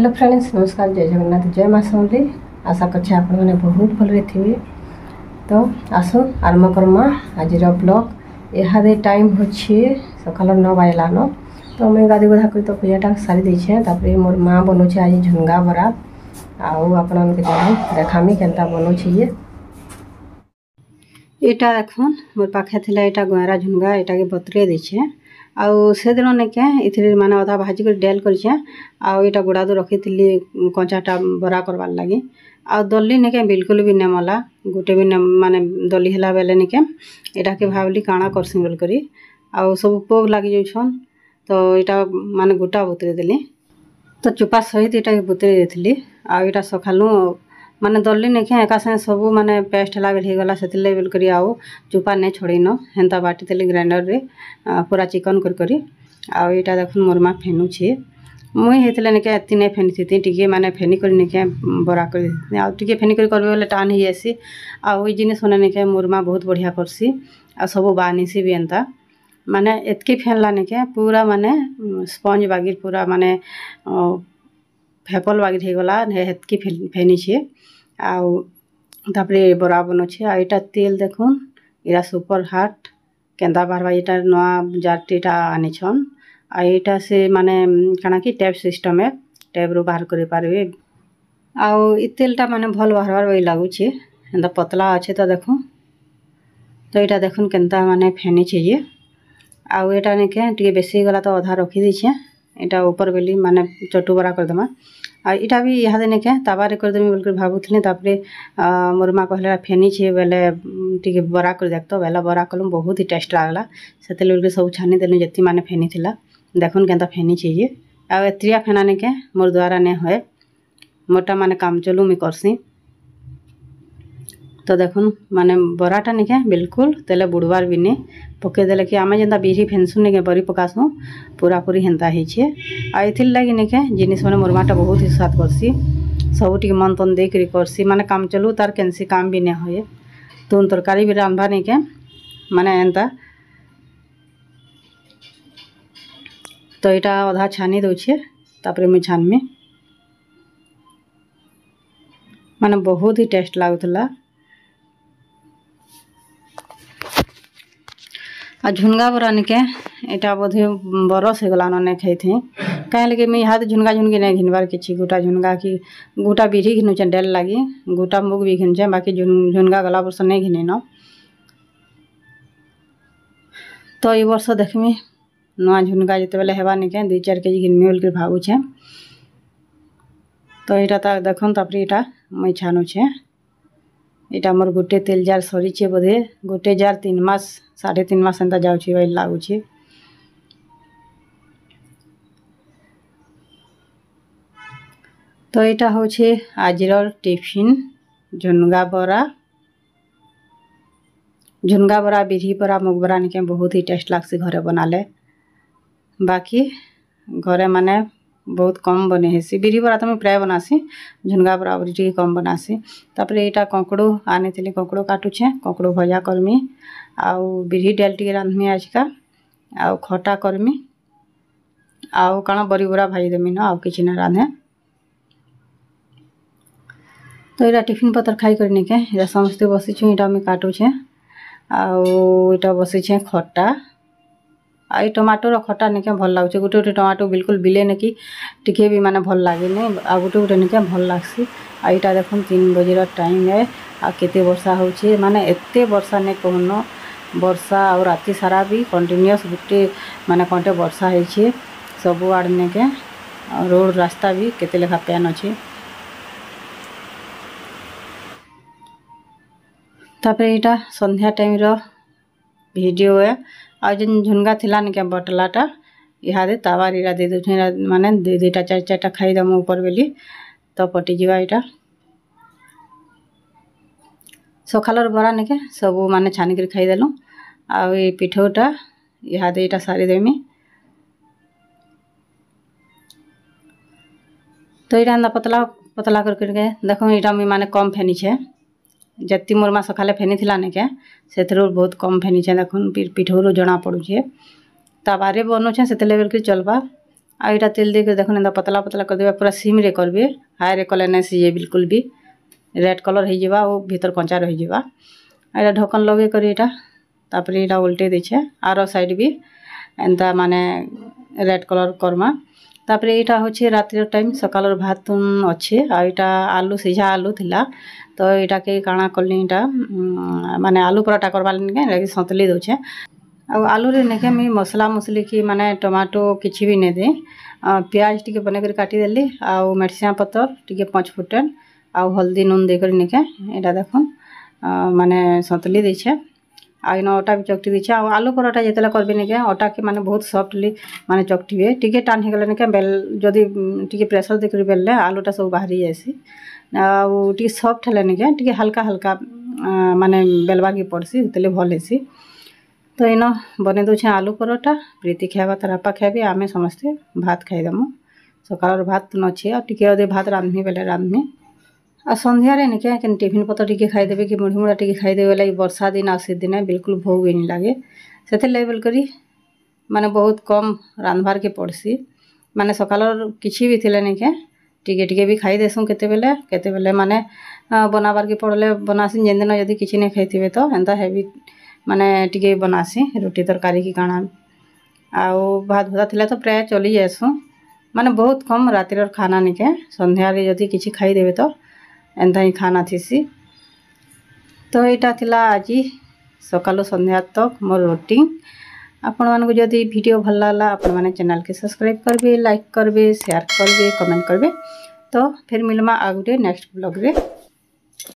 Hello friends, नमस्कार, जय जगन्नाथ, जय माँ समली। आशा करछे आपण मैंने बहुत भल थे। तो आसो आरम्भ करमा आज ब्लॉग। इहादे टाइम होच्छे सकाल 9 बजलान। तो मुझे गाधी गुधा कर तो पूजाटा सारी देछे। तापर मोर माँ बनौछे आज झुनगा बरा। आउ आपण देखामी केनता बनौछे। एटा देखुन मोर पाखे थिला एटा गुआरा झुनगा। एटा के बतरे देछे। आउ से दिन नेके इथिर माने अधा भाजी कर डेल करछे। आउ एटा गुड़ा दो रखिथिली कंचाटा बरा करवार लागि। आउ दल्ली नेके बिल्कुल भी नेमला गोटे भी माने दली हला बेले नेके एटा के भावली काणा करसी बोल करी। आउ सब पोग लागि जाउछन। तो एटा माने गोटा बुतरे देली। तो चुपा सहित एटा के बुतरे देथिली। आउ एटा सखालु माने दल्ली नेके एका संगे सब माने पेस्ट हला बेल हे गला सेतिले बेल करी। आउ चुपा ने छोड़िनो हेंता बाटी तेली ग्राइंडर रे पूरा चिकन कर करी। आउ एटा देखुन मोर मा फेनु छे। मुई हेतले नेके एति ने फेनि थिति टिके माने फेनि करी नेके बरा कर दिति। आउ टिके फेनि करी करबे बोले टान ही आसी। आउ ई जिनिस माने नेके मोर मा बहुत बढ़िया करसी। आ सब बानिसी भी एंता माने एतकी फेनला नेके पूरा माने स्पंज बागिर पूरा माने फेपल बागिर हे गला हेतकी फेनि छे। आउ तापरे बरा बनोछे। आ एटा तेल देखुन इरा सुपर हाट केंदा बारवा एटा नवा जारटीटा आनी छन। आ एटा से माने काना की टैप सिस्टम है, टैप रो बाहर करे पारबे। आउ ई तेलटा माने भल बाहरवार वही लागू छे। एंदा पतला अच्छे तो देखो। तो एटा देखुन केंता माने फेनी छे ये। आउ एटा नेके टिके बेसी गला तो आधा रखी दी छे। एटा ऊपर बेली माने चटू बरा कर दमा। आ इटा भी इहादे नेके ताबारे कर देमी बोल कर भाबुथले। तापरे मोर मा कहले फेनी छे बेले टिके बरा कर देख। तो बेला बरा कलम बहुत ही टेस्ट लागला। सेतेले बोल के सब छानी देलु जति माने फेनी थिला। देखुन केंता फेनी छे ये। आ एत्रिया फेना नेके मोर द्वारा ने होय। मोटा माने काम चलू मी करसी। तो देखुन माने बराटा नेके बिल्कुल तेले बुड़वार भी ने पके देले कि आमे जेंता बिरी फेनसु नेके बरी पकासु पूरा पूरी हेंता ही छे। आ इथिल लागी नेके जिनिस माने मोर माटा बहुत ही स्वाद करसी। सब टिके मन तन दे करी करसी माने काम चलू तार केनसी काम भी ने होय। तुन तरकारी भी रांधबा नेके माने एंता। तो एटा आधा छानी दउछे। तापरे मैं छानमी माने बहुत ही टेस्ट लागुतला। आ झुनगा बरा नेके एटा बोधे बरस हे गला ने खाइथे। काहे लगे मैं हाथ झुनगा झुनगी ने घिनबार किछि गोटा झुनगा की गोटा बिरी घिनु छ डेल लागी गोटा मुग भी घिन छ। बाकी झुनगा गला वर्ष ने घिनेनो। तो ई वर्ष देखमी नवा झुनगा जते बेले हेबा नेके 2-4 केजी घिनमी बोल के भाबु छे। तो एटा ता देखन तापरे एटा मैं छानु छे। एटा मोर गोटे तेल जार सरी छे बोधे गोटे जार 3 मास 3.5 मास एंता जाउ छे वही लागु छे। तो एटा हो छे आजिर टिफिन झुनगा बरा बिरी बरा मुग बरा नेके बहुत ही टेस्ट लागसी घरे बनाले। बाकी घरे माने बहुत कम बने हेसी। बिरी बरा तो मैं प्राय बनासी, झुनगा बरा टिके कम बनासी। तापरे एटा कंकड़ो आने थिले कंकड़ो काटू छे। कंकड़ो भजा करमी। आउ बिरी डेल टिके रांधमी आजका। आउ खटा करमी। आउ काना बरी बरा भाजी देमी न आउ किछि न रांधे। तो एटा टिफिन पत्र खाई करने के एटा समस्त बसी छु। एटा मैं काटू छे। आउ एटा बसी छे खट्टा। आई टमाटो रो खट्टा नेके भल लागुचे। गोटे गोटे टमाटो बिल्कुल बिले ने की टिके भी माने भल लागे ने। आ गोटे गोटे नेके भल लागसी। आ एटा देखुन 3 बजे रो टाइम है। आ केते वर्षा होचे माने एते वर्षा ने कहनो वर्षा और राती सारा भी कंटीन्यूअस गोटे माने कंटे वर्षा हे छे। सब आड़ नेके रोड रास्ता भी केते लेखा पेन अछि। तापरे एटा संध्या टाइम रो वीडियो है। आ जन झुनगा थिला नेके बटलाटा इहादे तावार इरा दे दु माने 2-2टा 4-4टा खाई दम ऊपर बेली। तो पटी जीवा एटा सखालर बरा नेके सब माने छानी कर खाई देलु। आ ए पिठोटा इहादे एटा सारी देमी। तो एटा अंदा पतला पतला करके देखो एटा मैं माने कम फेनी छे। जत्ती मोर मा सखाले फेनी थिला नेके सेथरो बहुत कम फेनी छे। देखुन पिठोरो जना पड़ू छे। तावारे बनो छे सेते लेवल के चलबा। आ इटा तेल देकर देखो एंता पतला पतला कर देबे पूरा सिम रे करबे हाई रे कले नै सिझे बिल्कुल भी रेड कलर हो जावा और भीतर कंचा रही जावा एटा ढक्कन लगे कर एटा तापर एटा उल्टे देछे आरो साइड भी एंता माने रेड कलर करमा तापर एटा होचे रातिर टाइम सकालर भात अच्छे आ एटा आलू सिझा आलू थिला तो एटा के काଣା करली एटा माने आलू पराठा करबा लगे सतली दउछे आ आलू रे नेके मी मसला मसली की माने टमाटो किछि भी ने दे प्याज टिके बने कर काटी देली आ मिर्चा पत्तर टिके 5 फुटन आ हल्दी नून दे कर नेके एटा देखन माने सतली देछे आ इन अटा भी चकटी देछे आ आलू पराठा जेतला करबे नेके अटा के माने बहुत सॉफ्टली माने चकटिबे टिके टान हे गले नेके बेल जदी टिके प्रेशर दे कर बेलले आलूटा सब बाहरी जायसी आ टिके सॉफ्ट हले नेके टिके हल्का हल्का माने बेलवा की पड़सी तेले भल हेसी तो इन बने दउछे आलू पराठा प्रीति खाइबा तार आपा खाइबे आमे समस्ते भात खाइदमु सकाळर भात नछे आ टिके अदे भात रांधमी बेले रांधमी आ संध्या रे निके केन टिफिन पत्तर टिके खाइ देबे कि मुढ़ी मुढ़ा टिके खाइ देबे लाई वर्षा दिन आ शीत दिन बिल्कुल भोग नहीं लागे सेते लेवल करी माने बहुत कम रांधबार के पड़सी माने सकाळर किछि भी थिले निके टिके टिके भी खाइ देसु केते बेले माने बनाबार के पड़ले बनासी जेन दिन यदि किछि नै खाइथिबे तो एंता हेवी माने टिके बनासी रोटी तरकारी की काଣା आ भात भुता थिले तो प्राय चली जासु माने बहुत कम रातिर खाना निके संध्या रे यदि किछि खाइ देबे तो एंता ही खाना थीसी तो यहाँ थिला आज सकालु संध्या तक मोर रूटीन आपण मानक जदि वीडियो भल लागला आपण माने चैनल के सब्सक्राइब करबे लाइक करबे शेयर करबे कमेंट करबे तो फिर मिलमा आगुटे नेक्स्ट ब्लॉग रे।